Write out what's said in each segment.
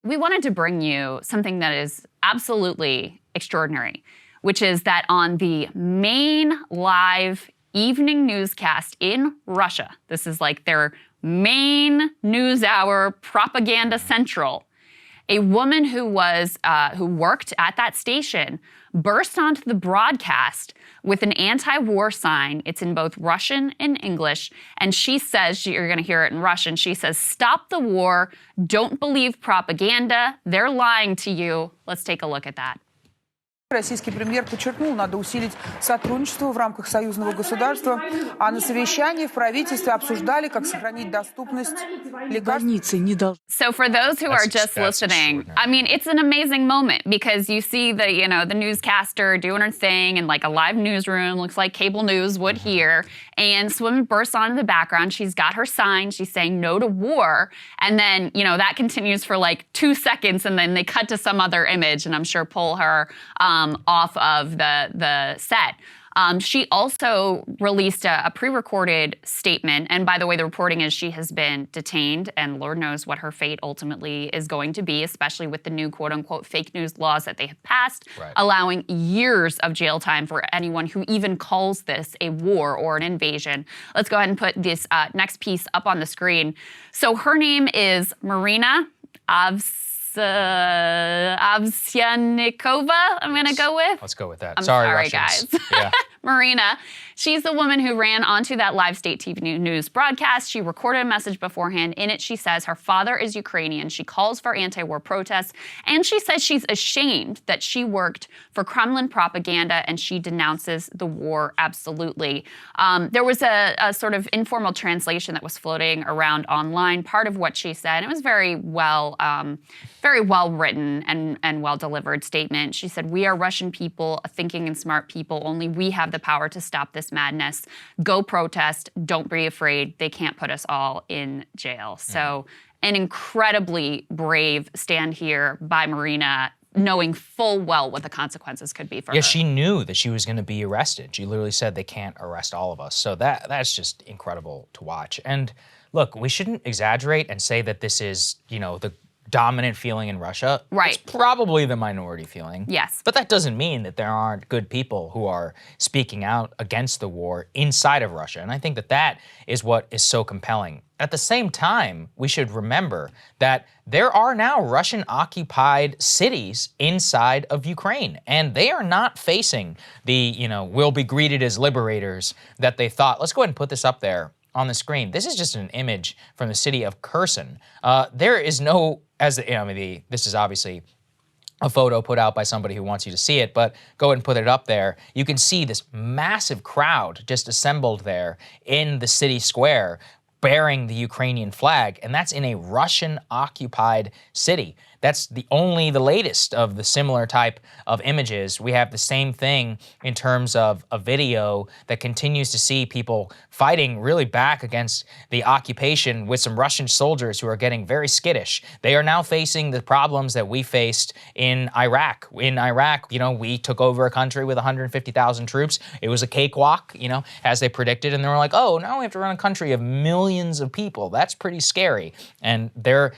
we wanted to bring you something that is absolutely extraordinary, which is that on the main live evening newscast in Russia, this is like their main news hour, Propaganda Central, a woman who worked at that station burst onto the broadcast with an anti-war sign. It's in both Russian and English. And she says, you're going to hear it in Russian, she says, "Stop the war. Don't believe propaganda. They're lying to you." Let's take a look at that. Российский премьер подчеркнул, надо усилить сотрудничество в рамках союзного государства, а на совещании в правительстве обсуждали, как сохранить доступность лекарств. So for those who are just listening, I mean, it's an amazing moment because you see the newscaster doing her thing in like a live newsroom, looks like cable news would here, and this woman bursts onto the background. She's got her sign. She's saying no to war. And then, that continues for like 2 seconds, and then they cut to some other image, and I'm sure pull her off of the set. She also released a pre-recorded statement. And by the way, the reporting is she has been detained, and Lord knows what her fate ultimately is going to be, especially with the new quote-unquote fake news laws that they have passed, allowing years of jail time for anyone who even calls this a war or an invasion. Let's go ahead and put this next piece up on the screen. So her name is Marina Avsyannikova, I'm going to go with. Let's go with that. I'm sorry Russians. guys. Yeah. Marina, she's the woman who ran onto that live state TV news broadcast. She recorded a message beforehand. In it, she says her father is Ukrainian. She calls for anti-war protests, and she says she's ashamed that she worked for Kremlin propaganda, and she denounces the war absolutely. There was a sort of informal translation that was floating around online, part of what she said. It was very well written and well delivered statement. She said, "We are Russian people, thinking and smart people. Only we have the power to stop this madness. Go protest. Don't be afraid. They can't put us all in jail." So an incredibly brave stand here by Marina, knowing full well what the consequences could be for her. Yeah, she knew that she was going to be arrested. She literally said they can't arrest all of us. So that's just incredible to watch. And look, we shouldn't exaggerate and say that this is, the dominant feeling in Russia. Right. It's probably the minority feeling. Yes. But that doesn't mean that there aren't good people who are speaking out against the war inside of Russia. And I think that is what is so compelling. At the same time, we should remember that there are now Russian-occupied cities inside of Ukraine, and they are not facing the, we'll be greeted as liberators that they thought. Let's go ahead and put this up there on the screen. This is just an image from the city of Kherson. There is no, this is obviously a photo put out by somebody who wants you to see it, but go ahead and put it up there. You can see this massive crowd just assembled there in the city square bearing the Ukrainian flag, and that's in a Russian-occupied city. That's the latest of the similar type of images. We have the same thing in terms of a video that continues to see people fighting really back against the occupation with some Russian soldiers who are getting very skittish. They are now facing the problems that we faced in Iraq. In Iraq, we took over a country with 150,000 troops. It was a cakewalk, as they predicted, and they were like, oh, now we have to run a country of millions of people. That's pretty scary. And they're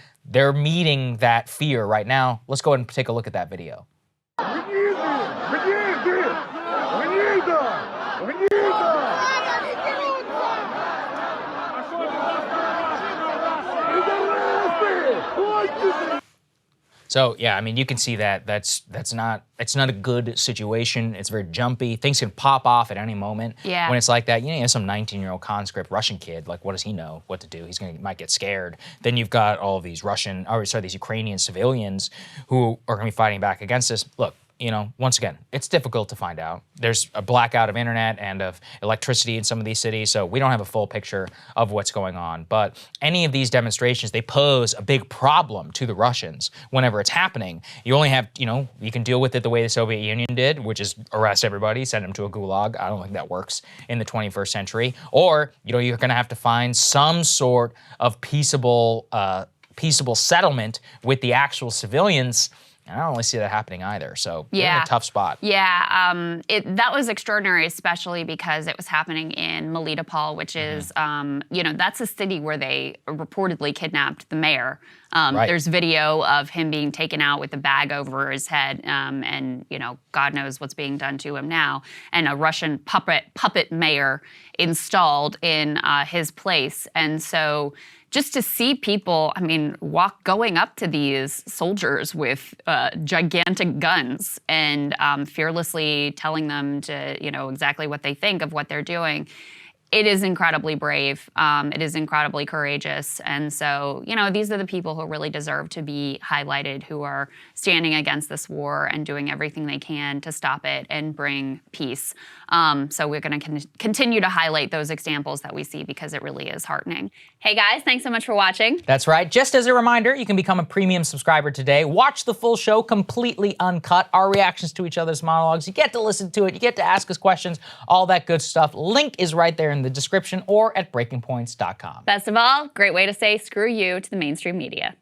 meeting that fear right now. Let's go ahead and take a look at that video. So yeah, you can see that it's not a good situation. It's very jumpy. Things can pop off at any moment. Yeah. When it's like that, you have some 19-year-old conscript Russian kid. Like, what does he know what to do? Might get scared. Then you've got all of these these Ukrainian civilians who are going to be fighting back against this. Look, once again, it's difficult to find out. There's a blackout of internet and of electricity in some of these cities, so we don't have a full picture of what's going on. But any of these demonstrations, they pose a big problem to the Russians whenever it's happening. You only have, you can deal with it the way the Soviet Union did, which is arrest everybody, send them to a gulag. I don't think that works in the 21st century. Or, you're going to have to find some sort of peaceable settlement with the actual civilians. And I don't really see that happening either. So they're in a tough spot. Yeah, that was extraordinary, especially because it was happening in Melitopol, which is, that's a city where they reportedly kidnapped the mayor. There's video of him being taken out with a bag over his head, and God knows what's being done to him now. And a Russian puppet mayor installed in his place, and so. Just to see people, going up to these soldiers with gigantic guns and fearlessly telling them to, exactly what they think of what they're doing. It is incredibly brave. It is incredibly courageous. And so, these are the people who really deserve to be highlighted, who are standing against this war and doing everything they can to stop it and bring peace. So we're going to continue to highlight those examples that we see because it really is heartening. Hey guys, thanks so much for watching. That's right. Just as a reminder, you can become a premium subscriber today. Watch the full show completely uncut, our reactions to each other's monologues. You get to listen to it. You get to ask us questions, all that good stuff. Link is right there in the description or at breakingpoints.com. Best of all, great way to say screw you to the mainstream media.